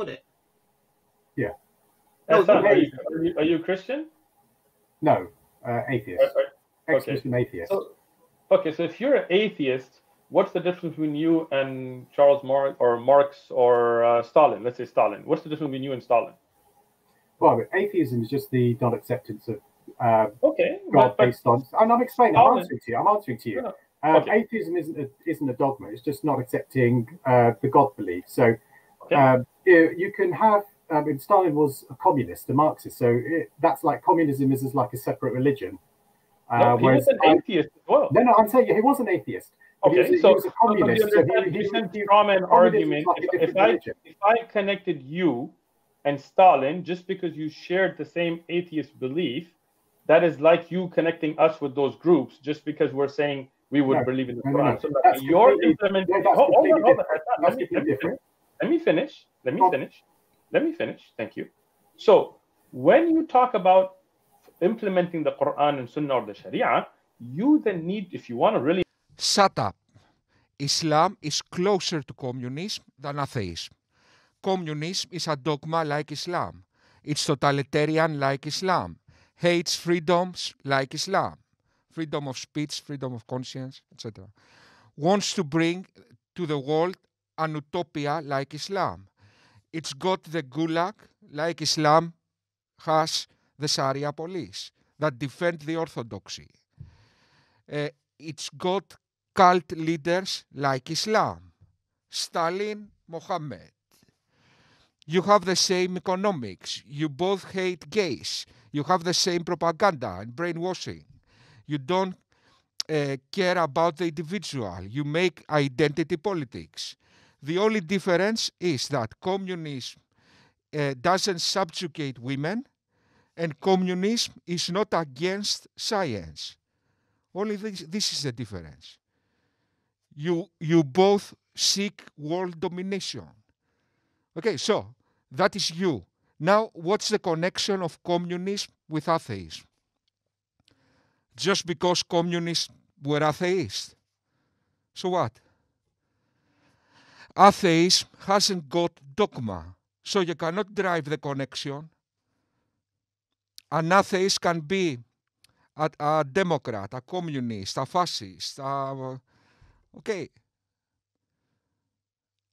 with it. Yeah. No, are you Christian? No, atheist. Ex-Muslim atheist. So if you're an atheist, what's the difference between you and Marx or Stalin? Let's say Stalin. What's the difference between you and Stalin? Well, atheism is just the non-acceptance of God based on. And I'm explaining. Stalin, I'm answering to you. Atheism isn't a dogma. It's just not accepting the God belief. So you can have. Stalin was a communist, a Marxist. So that's like communism is like a separate religion. No, he was an atheist as well. No, I'm saying he was an atheist. Okay, he was a communist. Argument. If I connected you and Stalin just because you shared the same atheist belief, that is like you connecting us with those groups just because we're saying we would believe in the Quran. So your implementation. Let me finish. Thank you. So when you talk about implementing the Quran and Sunnah or the Sharia, you then need, if you want to really... Shut up. Islam is closer to communism than atheism. Communism is a dogma like Islam. It's totalitarian like Islam. Hates freedoms like Islam. Freedom of speech, freedom of conscience, etc. Wants to bring to the world an utopia like Islam. It's got the gulag like Islam has the Sharia police that defend the orthodoxy. It's got cult leaders like Islam, Stalin, Mohammed. You have the same economics. You both hate gays. You have the same propaganda and brainwashing. You don't care about the individual. You make identity politics. The only difference is that communism doesn't subjugate women, and communism is not against science. Only this is the difference. You both seek world domination. Okay, so that is you. Now, what's the connection of communism with atheism? Just because communists were atheists. So what? Atheism hasn't got dogma, so you cannot drive the connection. An atheist can be a Democrat, a communist, a fascist. Okay.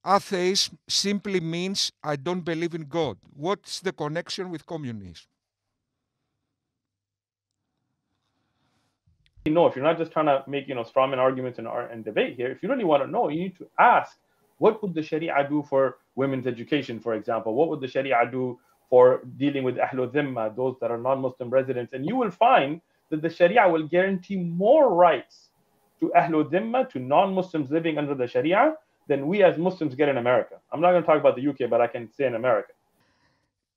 Atheism simply means I don't believe in God. What's the connection with communism? If you're not just trying to make strawman arguments and debate here, if you really want to know, you need to ask, what would the Sharia do for women's education, for example? What would the Sharia do for dealing with Ahlul Dhimma, those that are non-Muslim residents? And you will find that the Sharia will guarantee more rights to Ahlul Dhimma, to non-Muslims living under the Sharia, than we as Muslims get in America. I'm not going to talk about the UK, but I can say in America.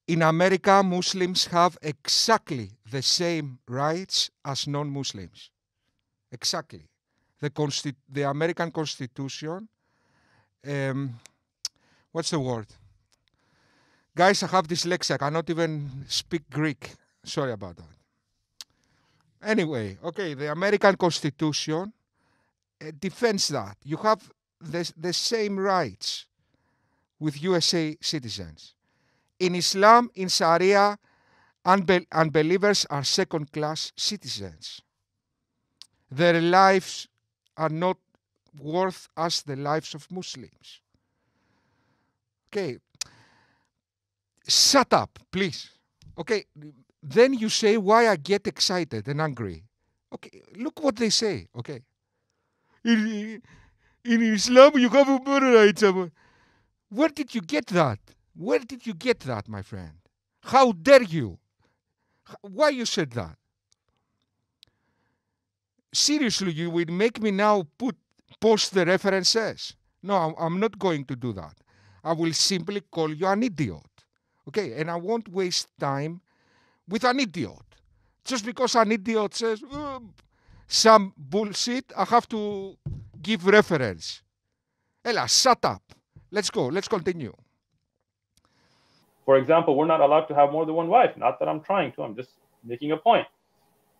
In America, Muslims have exactly the same rights as non-Muslims. Exactly. The American Constitution, what's the word? Guys, I have dyslexia. I cannot even speak Greek. Sorry about that. Anyway, okay, the American Constitution defends that. You have the same rights with USA citizens. In Islam, in Sharia, unbelievers are second-class citizens. Their lives are not worth as the lives of Muslims. Okay. Shut up, please. Okay. Then you say why I get excited and angry. Okay. Look what they say. Okay. In Islam, you have human rights. Where did you get that? Where did you get that, my friend? How dare you? Why you said that? Seriously, you will make me now post the references. No, I'm not going to do that. I will simply call you an idiot. Okay, and I won't waste time with an idiot. Just because an idiot says some bullshit, I have to give reference. Ella, shut up. Let's go. Let's continue. For example, we're not allowed to have more than one wife. Not that I'm trying to. I'm just making a point.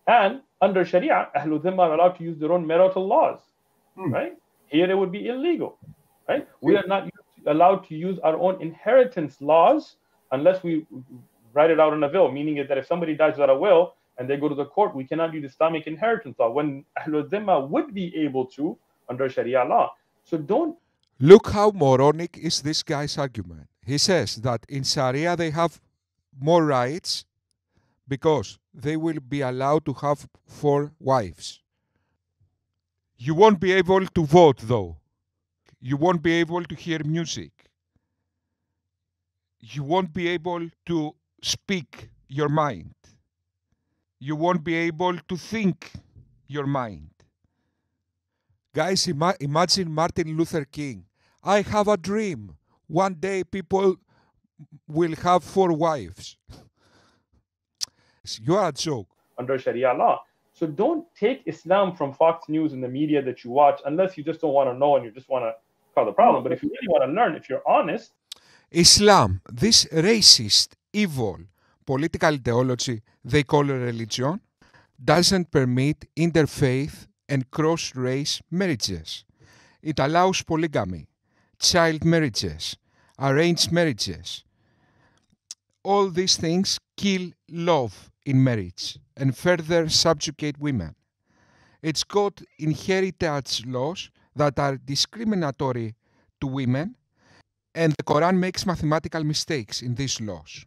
And under Sharia, Ahlul Dhimma are allowed to use their own marital laws, right? Here it would be illegal, right? We are not allowed to use our own inheritance laws unless we write it out in a will, meaning that if somebody dies without a will and they go to the court, we cannot use Islamic inheritance law when Ahlul Dhimma would be able to under Sharia law. So don't. Look how moronic is this guy's argument. He says that in Sharia they have more rights because they will be allowed to have 4 wives. You won't be able to vote though. You won't be able to hear music. You won't be able to speak your mind. You won't be able to think your mind. Guys, imagine Martin Luther King. I have a dream. One day people will have 4 wives. You are a joke. Under Sharia law. So don't take Islam from Fox News and the media that you watch unless you just don't want to know and you just want to cause a problem. But if you really want to learn, if you're honest. Islam, this racist, evil, political ideology they call a religion, doesn't permit interfaith and cross-race marriages. It allows polygamy, child marriages, arranged marriages. All these things kill love in marriage and further subjugate women. It's got inheritance laws that are discriminatory to women, and the Quran makes mathematical mistakes in these laws.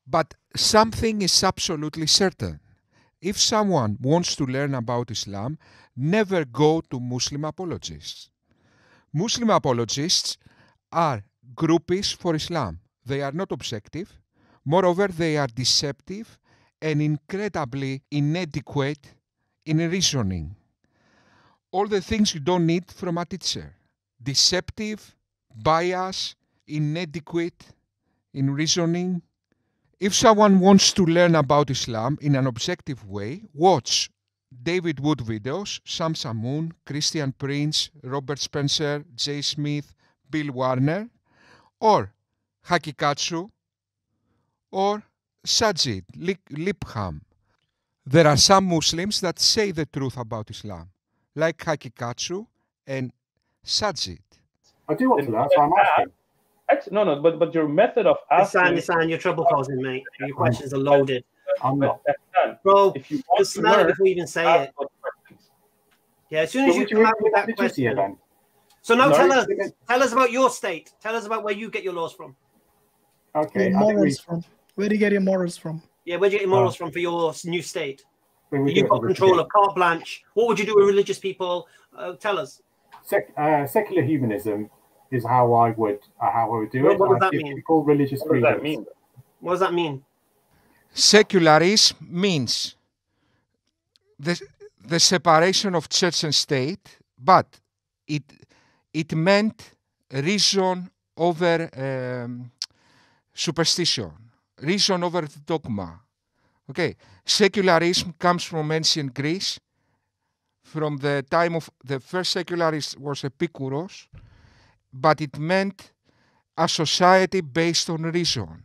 But something is absolutely certain. If someone wants to learn about Islam, never go to Muslim apologists. Muslim apologists are groupies for Islam. They are not objective. Moreover, they are deceptive and incredibly inadequate in reasoning. All the things you don't need from a teacher. Deceptive, biased, inadequate in reasoning. If someone wants to learn about Islam in an objective way, watch David Wood videos, Sam Samoon, Christian Prince, Robert Spencer, Jay Smith, Bill Warner, or Hakikatsu, or Sajid Lipham. There are some Muslims that say the truth about Islam, like Hakikatsu and Sajid. I do want to learn, so I'm asking. No, but your method of asking... Hassan, you're trouble causing, mate. Your questions are loaded. I'm not. Bro, if you want to smell learn, it before you even say it. Yeah, as soon as you come out with that question. Then? So now tell us about your state. Tell us about where you get your laws from. Okay. Morals from. Where do you get your morals from? Yeah, where do you get your morals from for your new state? You've got control of carte blanche. What would you do with religious people? Tell us. Secular humanism is how I would do it. What does that mean? People religious freedoms. What does that mean? What does that mean? Secularism means the separation of church and state, but it meant reason over superstition, reason over dogma. Okay, secularism comes from ancient Greece. From the time of the first secularist was Epicurus, but it meant a society based on reason.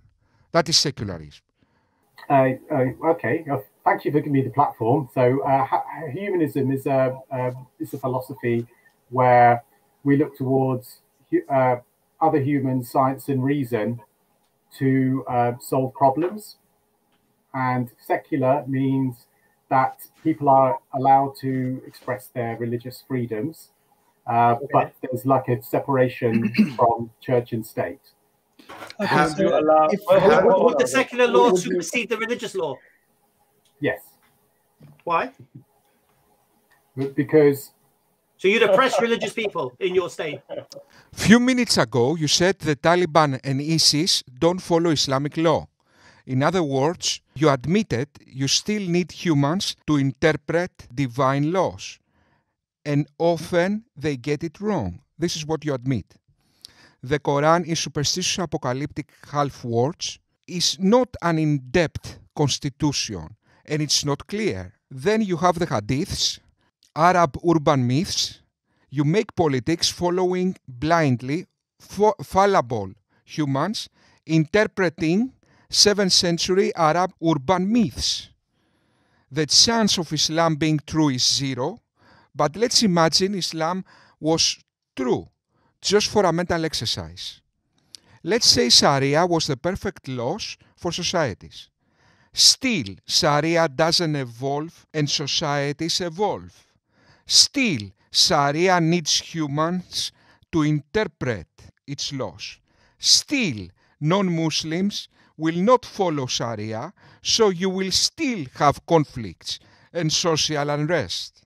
That is secularism. Okay, thank you for giving me the platform. So humanism is a philosophy where we look towards other humans, science and reason to solve problems. And secular means that people are allowed to express their religious freedoms, but there's like a separation from church and state. Okay, How do you allow? Would the secular law supersede the religious law? Yes. Why? Because... So you'd oppress religious people in your state? Few minutes ago, you said the Taliban and ISIS don't follow Islamic law. In other words, you admitted you still need humans to interpret divine laws. And often they get it wrong. This is what you admit. The Quran is superstitious apocalyptic half words, is not an in-depth constitution, and it's not clear. Then you have the hadiths, Arab urban myths. You make politics following blindly fallible humans interpreting 7th century Arab urban myths. The chance of Islam being true is 0, but let's imagine Islam was true. just for a mental exercise. Let's say Sharia was the perfect laws for societies. Still, Sharia doesn't evolve and societies evolve. Still, Sharia needs humans to interpret its laws. Still, non-Muslims will not follow Sharia, so you will still have conflicts and social unrest.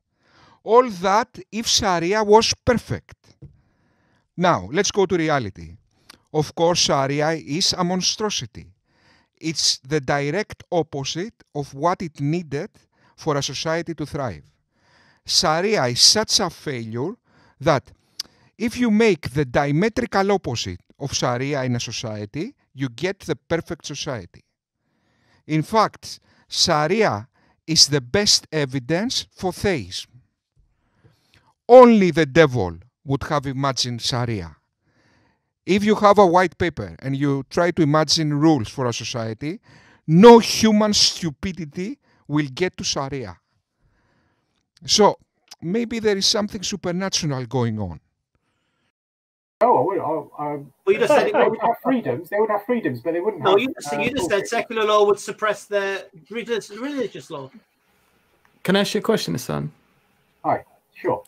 All that if Sharia was perfect. Now, let's go to reality. Of course, Sharia is a monstrosity. It's the direct opposite of what it needed for a society to thrive. Sharia is such a failure that if you make the diametrical opposite of Sharia in a society, you get the perfect society. In fact, Sharia is the best evidence for theism. Only the devil would have imagined Sharia. If you have a white paper and you try to imagine rules for a society, no human stupidity will get to Sharia. So, maybe there is something supernatural going on. Well, you just said they would have freedoms. They would have freedoms, but they wouldn't have. No, you just said secular law would suppress the religious law. Can I ask you a question, Hassan? Hi, sure.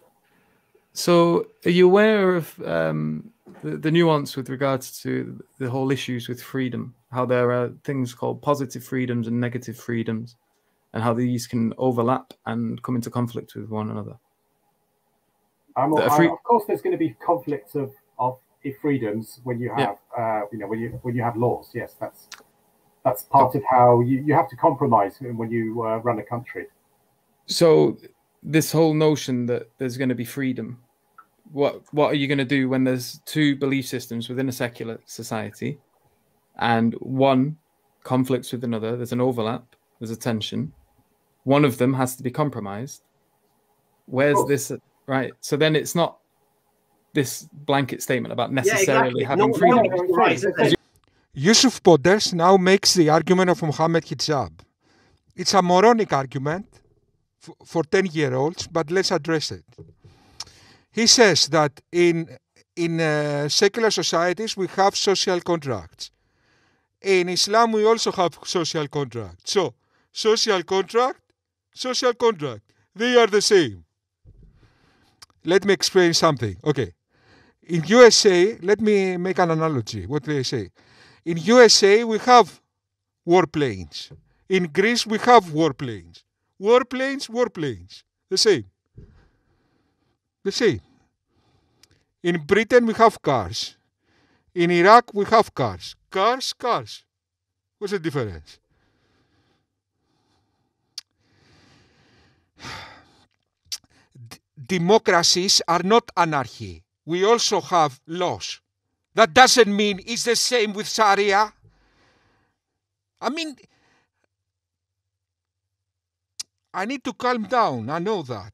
So, are you aware of the nuance with regards to the whole issues with freedom? How there are things called positive freedoms and negative freedoms, and how these can overlap and come into conflict with one another? Of course, there's going to be conflicts of freedoms when you have, when you have laws. Yes, that's part of how you have to compromise when you run a country. So, this whole notion that there's going to be freedom, what are you going to do when there's two belief systems within a secular society, and one conflicts with another? There's an overlap. There's a tension. One of them has to be compromised. Where's this? Right. So then it's not this blanket statement about necessarily having freedom. Yusuf Podders now makes the argument of Muhammad Hijab. It's a moronic argument for 10-year-olds, but let's address it. He says that in secular societies we have social contracts. In Islam we also have social contracts. So, social contract, they are the same. Let me explain something. Okay. In USA, let me make an analogy. What they say. In USA, we have warplanes. In Greece, we have warplanes. Warplanes. The same. In Britain, we have cars. In Iraq, we have cars. Cars. What's the difference? Democracies are not anarchy. We also have laws. That doesn't mean it's the same with Sharia. I mean, I need to calm down. I know that.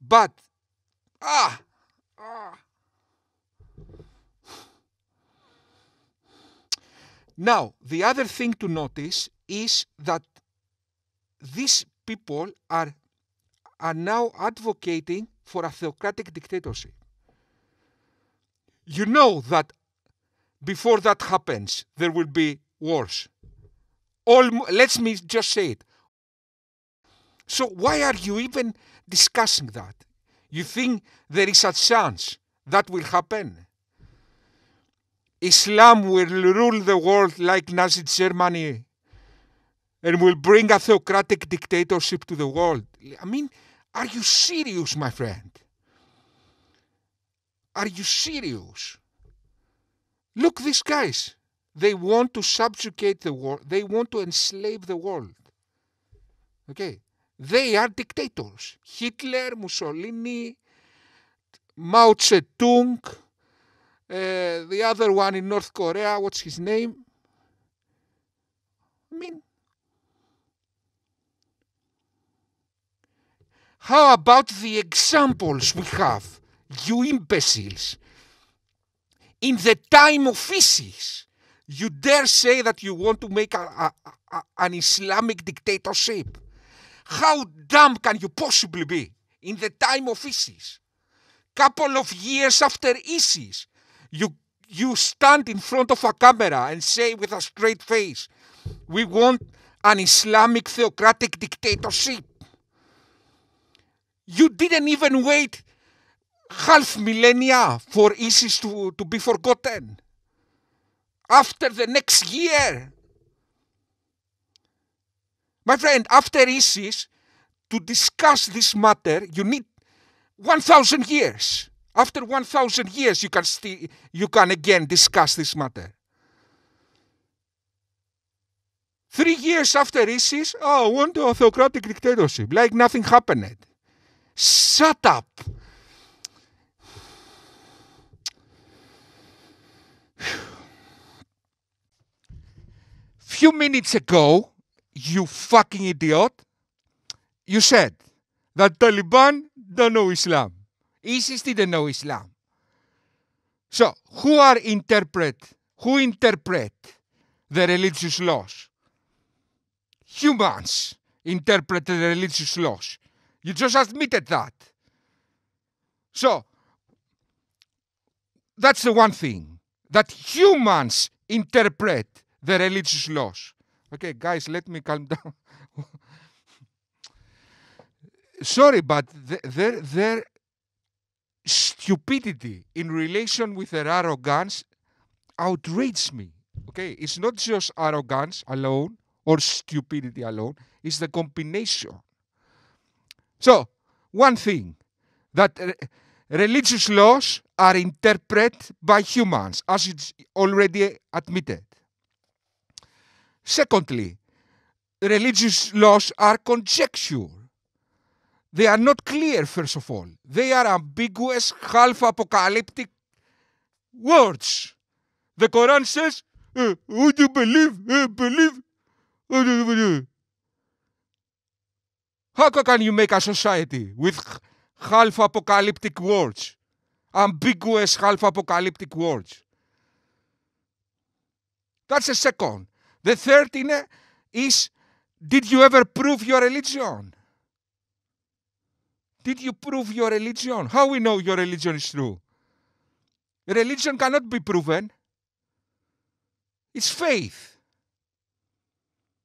But, Now, the other thing to notice is that these people are now advocating for a theocratic dictatorship. You know that before that happens, there will be wars. Let me just say it. So why are you even discussing that? You think there is a chance that will happen? Islam will rule the world like Nazi Germany and will bring a theocratic dictatorship to the world. I mean, are you serious, my friend? Are you serious? Look, these guys, they want to subjugate the world. They want to enslave the world. Okay? They are dictators. Hitler, Mussolini, Mao Zedong, the other one in North Korea, what's his name? I mean, how about the examples we have? You imbeciles. In the time of ISIS, you dare say that you want to make an Islamic dictatorship? How dumb can you possibly be? In the time of ISIS, couple of years after ISIS, You stand in front of a camera and say with a straight face, we want an Islamic theocratic dictatorship. You didn't even wait half millennia for ISIS to be forgotten. After the next year. My friend, after ISIS, to discuss this matter, you need 1,000 years. After 1,000 years, you can again discuss this matter. 3 years after ISIS, I want a theocratic dictatorship, like nothing happened. Shut up. Few minutes ago, you fucking idiot, you said that Taliban don't know Islam. ISIS didn't know Islam. So, who interpret the religious laws? Humans interpret the religious laws. You just admitted that. So, that's the one thing, that humans interpret the religious laws. Okay, guys, let me calm down. Sorry, but their stupidity in relation with their arrogance outrages me. Okay, it's not just arrogance alone or stupidity alone, it's the combination. So, one thing, that religious laws are interpreted by humans, as it's already admitted. Secondly, religious laws are conjecture. They are not clear, first of all. They are ambiguous, half-apocalyptic words. The Quran says, would you believe? Believe? How can you make a society with half-apocalyptic words? Ambiguous half-apocalyptic words. That's the second. The third thing is, did you ever prove your religion? Did you prove your religion? How we know your religion is true? Religion cannot be proven. It's faith.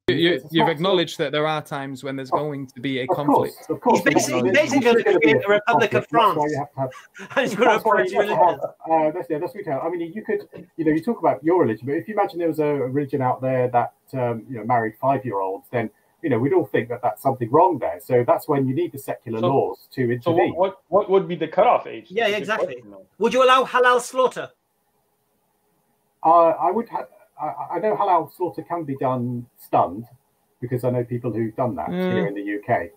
You've acknowledged that there are times when there's going to be a conflict. Of course. He's basically going to create a Republic of France. And he's going to approach religion. That's retail. I mean, you talk about your religion, but if you imagine there was a religion out there that married 5-year-olds, then we'd all think that that's something wrong there. So that's when you need the secular laws to intervene. So what would be the cutoff age? Yeah, exactly. Would you allow halal slaughter? I would have. I know halal slaughter can be done stunned, because I know people who've done that here in the UK.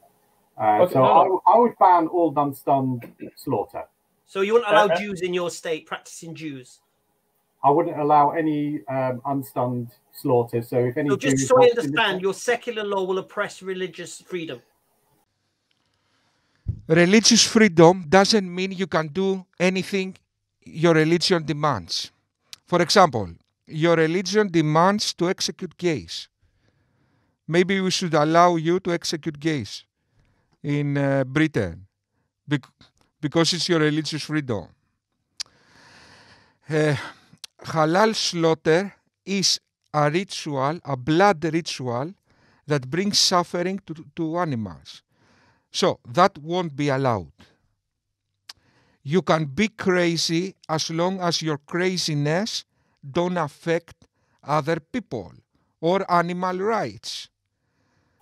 I would ban all non-stunned slaughter. So you wouldn't allow Jews in your state practicing Jews? I wouldn't allow any unstunned slaughter. So if any just so I understand, your secular law will oppress religious freedom. Religious freedom doesn't mean you can do anything your religion demands. For example, your religion demands to execute gays. Maybe we should allow you to execute gays in Britain because it's your religious freedom. Halal slaughter is a ritual, a blood ritual that brings suffering to animals. So that won't be allowed. You can be crazy as long as your craziness don't affect other people or animal rights.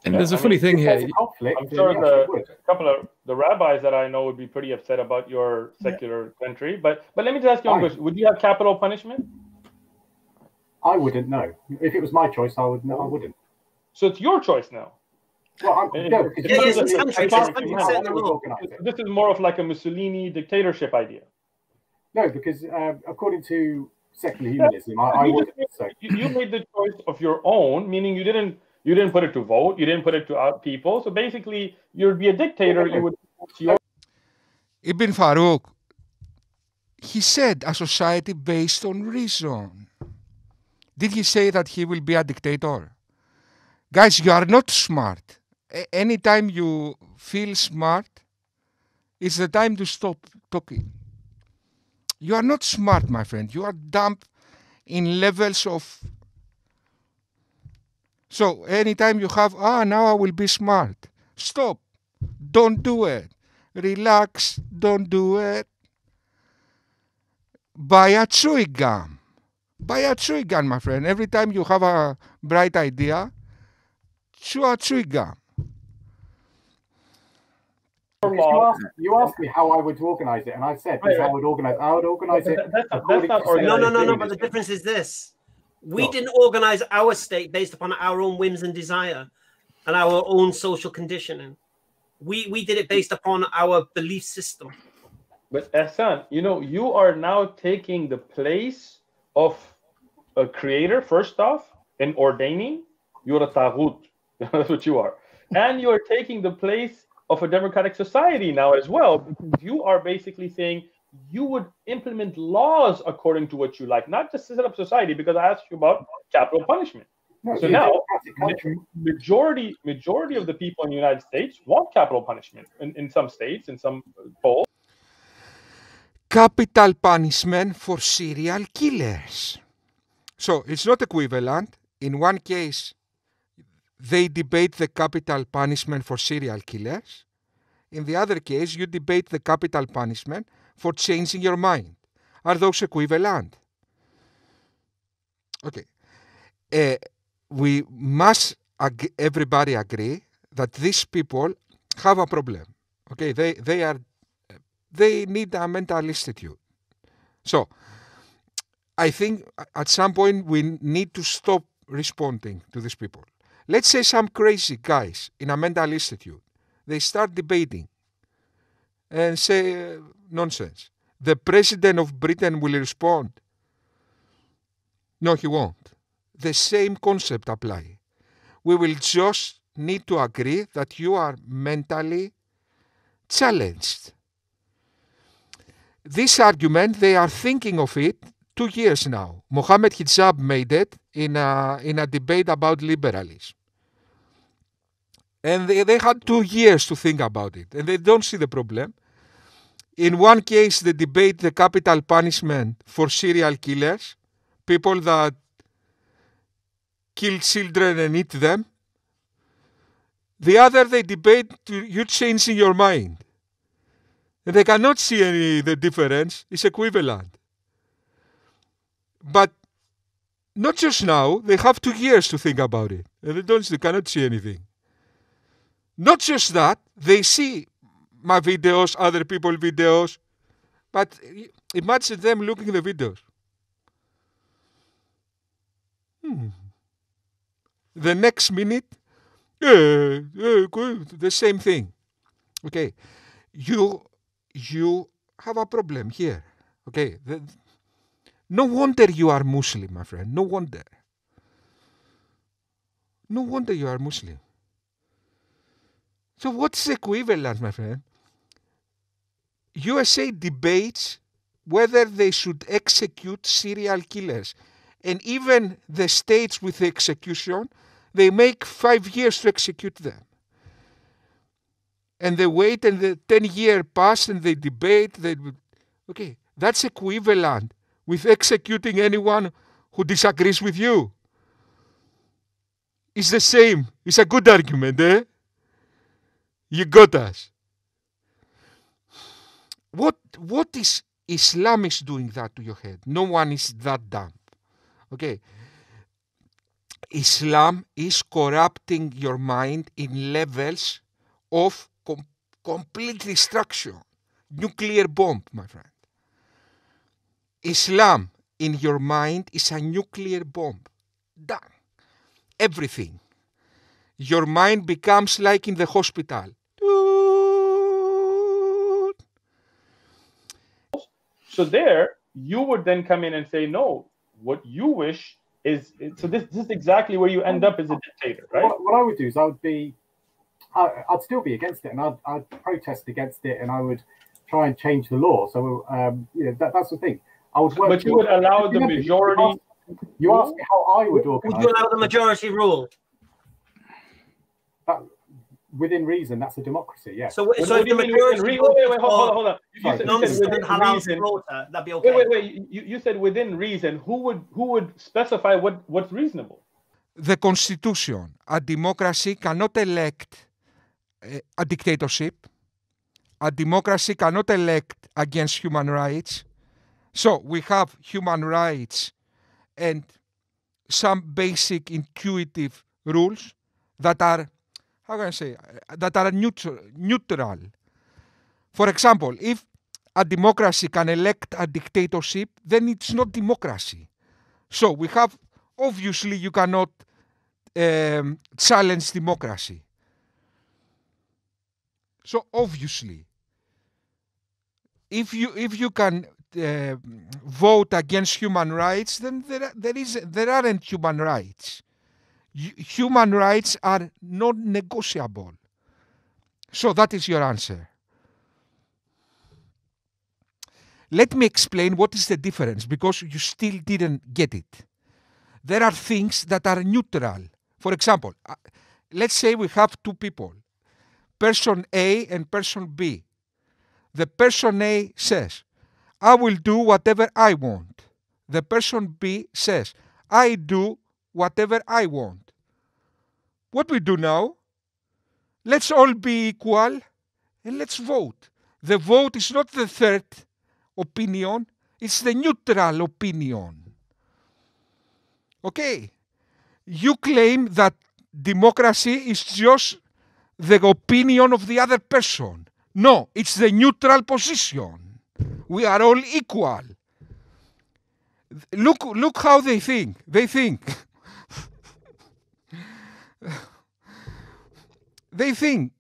And there's a funny thing here. I'm sure a couple of the rabbis that I know would be pretty upset about your secular country. But let me just ask you one question. Would you have capital punishment? I wouldn't know. If it was my choice, I wouldn't. So it's your choice now. Well, this is more of like a Mussolini dictatorship idea. No, because according to secular humanism, I wouldn't. So. You made the choice of your own, meaning you didn't put it to vote, you didn't put it to people. So basically, you'd be a dictator. You would. Ibn Farooq, he said a society based on reason. Did he say that he will be a dictator? Guys, you are not smart. Anytime you feel smart, it's the time to stop talking. You are not smart, my friend. You are dumb in levels of... So anytime you have, now I will be smart. Stop. Don't do it. Relax. Don't do it. Buy a chewing gum. Buy a chewing gum, my friend. Every time you have a bright idea, chew a chewing gum. You asked me how I would organize it, and I said this I would organize it. That's not organized. No, but the difference is this. We didn't organize our state based upon our own whims and desire and our own social conditioning. We did it based upon our belief system. But Ehsan, you are now taking the place of a creator, first off, in ordaining. You're a taghut. That's what you are. And you're taking the place of a democratic society now as well, because you are basically saying you would implement laws according to what you like, not just set up society, because I asked you about capital punishment. So now, majority of the people in the United States want capital punishment in some states, in some polls. Capital punishment for serial killers. So it's not equivalent. In one case, they debate the capital punishment for serial killers. In the other case, you debate the capital punishment for changing your mind. Are those equivalent? Okay. We must everybody agree that these people have a problem. Okay, they need a mental institute. So I think at some point we need to stop responding to these people. Let's say some crazy guys in a mental institute, they start debating and say nonsense. The president of Britain will respond. No, he won't. The same concept apply. We will just need to agree that you are mentally challenged. This argument, they are thinking of it 2 years now. Mohammed Hijab made it in a debate about liberalism. And they had 2 years to think about it. And they don't see the problem. In one case, they debate the capital punishment for serial killers, people that kill children and eat them. The other, they debate you changing your mind. And they cannot see the difference. It's equivalent. But not just now. They have 2 years to think about it. And they cannot see anything. Not just that. They see my videos, other people's videos. But imagine them looking at the videos. The next minute, the same thing. Okay, you have a problem here. Okay, no wonder you are Muslim, my friend. No wonder. No wonder you are Muslim. So what's equivalent, my friend? USA debates whether they should execute serial killers. And even the states with the execution, they make 5 years to execute them. And they wait and the 10 years pass and they debate. Okay, that's equivalent with executing anyone who disagrees with you. It's the same. It's a good argument, eh? You got us. What is Islam is doing that to your head? No one is that dumb. Okay. Islam is corrupting your mind in levels of complete destruction. Nuclear bomb, my friend. Islam in your mind is a nuclear bomb. Done. Everything. Your mind becomes like in the hospital. So there, you would then come in and say, no, what you wish is, so this is exactly where you end up as a dictator, right? What I would do is I'd still be against it, and I'd protest against it, and I would try and change the law. So that's the thing. I would work. But you would allow the majority. You asked me how I would organize. Would you allow the majority rule? within reason, that's a democracy. Yeah. So if the majority wait, hold on. You said within reason. Slaughter, that'd be okay. Wait. You said within reason. Who would specify what's reasonable? The constitution. A democracy cannot elect a dictatorship. A democracy cannot elect against human rights. So we have human rights and some basic intuitive rules that are, how can I say, that are neutral. For example, if a democracy can elect a dictatorship, then it's not democracy. So we have, obviously, you cannot challenge democracy. So obviously, if you can vote against human rights, then there aren't human rights. Human rights are not negotiable. So that is your answer. Let me explain what is the difference, because you still didn't get it. There are things that are neutral. For example, let's say we have two people, person A and person B. The person A says, I will do whatever I want. The person B says, I do whatever I want. What we do now? Let's all be equal and let's vote. The vote is not the third opinion, it's the neutral opinion. Okay? You claim that democracy is just the opinion of the other person. No, it's the neutral position. We are all equal. Look how they think. They think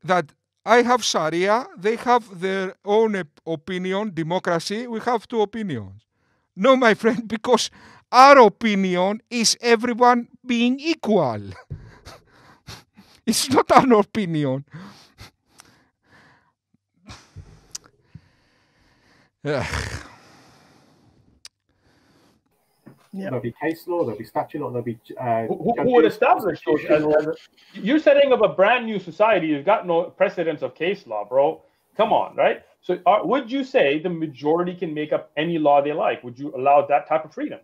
that I have Sharia, they have their own opinion, democracy, we have two opinions. No, my friend, because our opinion is everyone being equal. It's not our opinion. There'll be case law, there'll be statute law, there'll be who would establish those? You're setting up a brand new society. You've got no precedence of case law, bro. Come on, right? So would you say the majority can make up any law they like? Would you allow that type of freedom?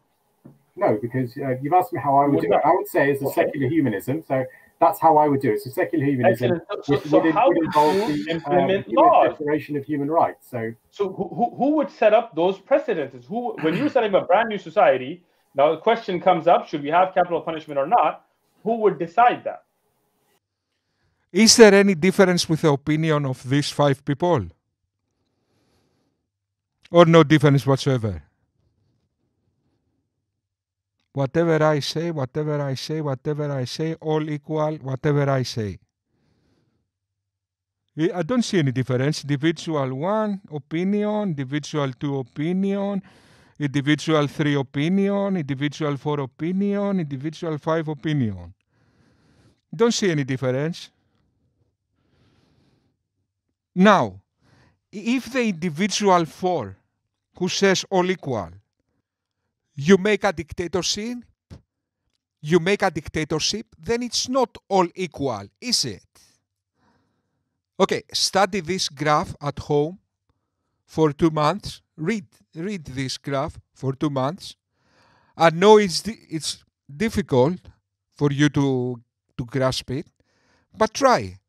No, because you've asked me how I would do it. I would say it's a secular humanism. So that's how I would do it. So secular humanism so how would you implement laws? Declaration of Human Rights. So who would set up those precedences? When you're setting up a brand new society, now the question comes up, should we have capital punishment or not? Who would decide that? Is there any difference with the opinion of these five people? Or no difference whatsoever? Whatever I say, all equal, whatever I say. I don't see any difference. Individual 1 opinion, individual 2 opinion, individual 3 opinion, individual 4 opinion, individual 5 opinion. Don't see any difference. Now, if the individual 4 who says all equal, you make a dictatorship, then it's not all equal, is it? Okay, study this graph at home for 2 months. Read this graph for 2 months. I know it's difficult for you to grasp it, but try.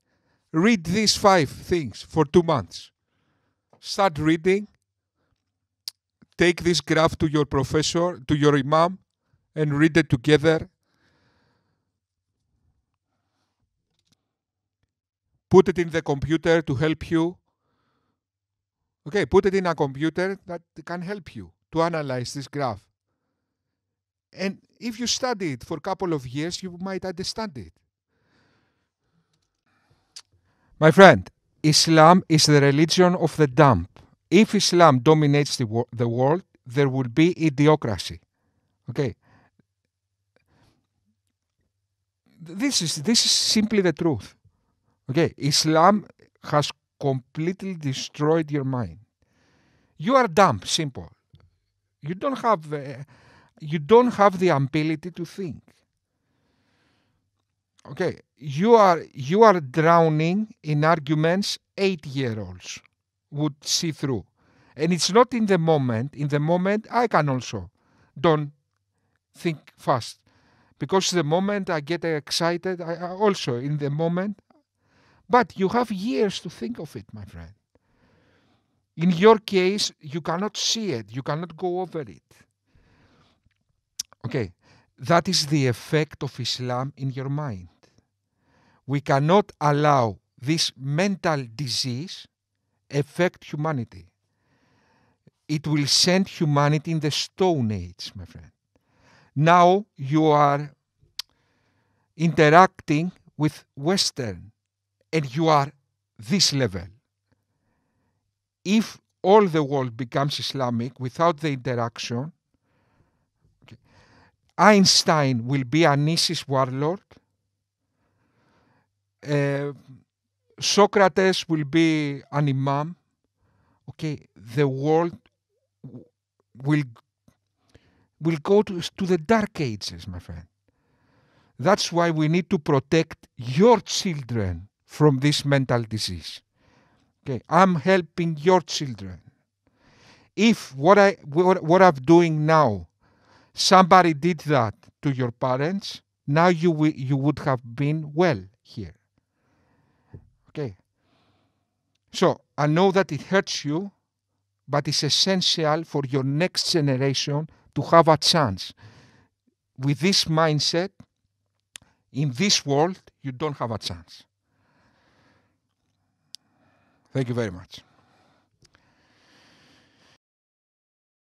Read these 5 things for 2 months. Start reading. Take this graph to your professor, to your imam, and read it together. Put it in the computer to help you. Okay, put it in a computer that can help you to analyze this graph. And if you study it for a couple of years, you might understand it. My friend, Islam is the religion of the dumb. If Islam dominates the world, there will be idiocracy. Okay? This is simply the truth. Okay? Islam has completely destroyed your mind. You are dumb, simple. You don't have the ability to think. Okay, you are drowning in arguments 8-year-olds would see through. And it's not in the moment. In the moment, I can also don't think fast. Because the moment I get excited, I also in the moment. But you have years to think of it, my friend. In your case, you cannot see it. You cannot go over it. Okay, that is the effect of Islam in your mind. We cannot allow this mental disease affect humanity. It will send humanity in the Stone Age, my friend. Now you are interacting with Western and you are this level. If all the world becomes Islamic without the interaction, okay, Einstein will be an ISIS warlord. Socrates will be an imam. Okay, the world will go to the dark ages, my friend. That's why we need to protect your children from this mental disease. Okay, I'm helping your children. If what I'm doing now, somebody did that to your parents, now you would have been well here. Okay. So I know that it hurts you, but it's essential for your next generation to have a chance. With this mindset, in this world, you don't have a chance. Thank you very much.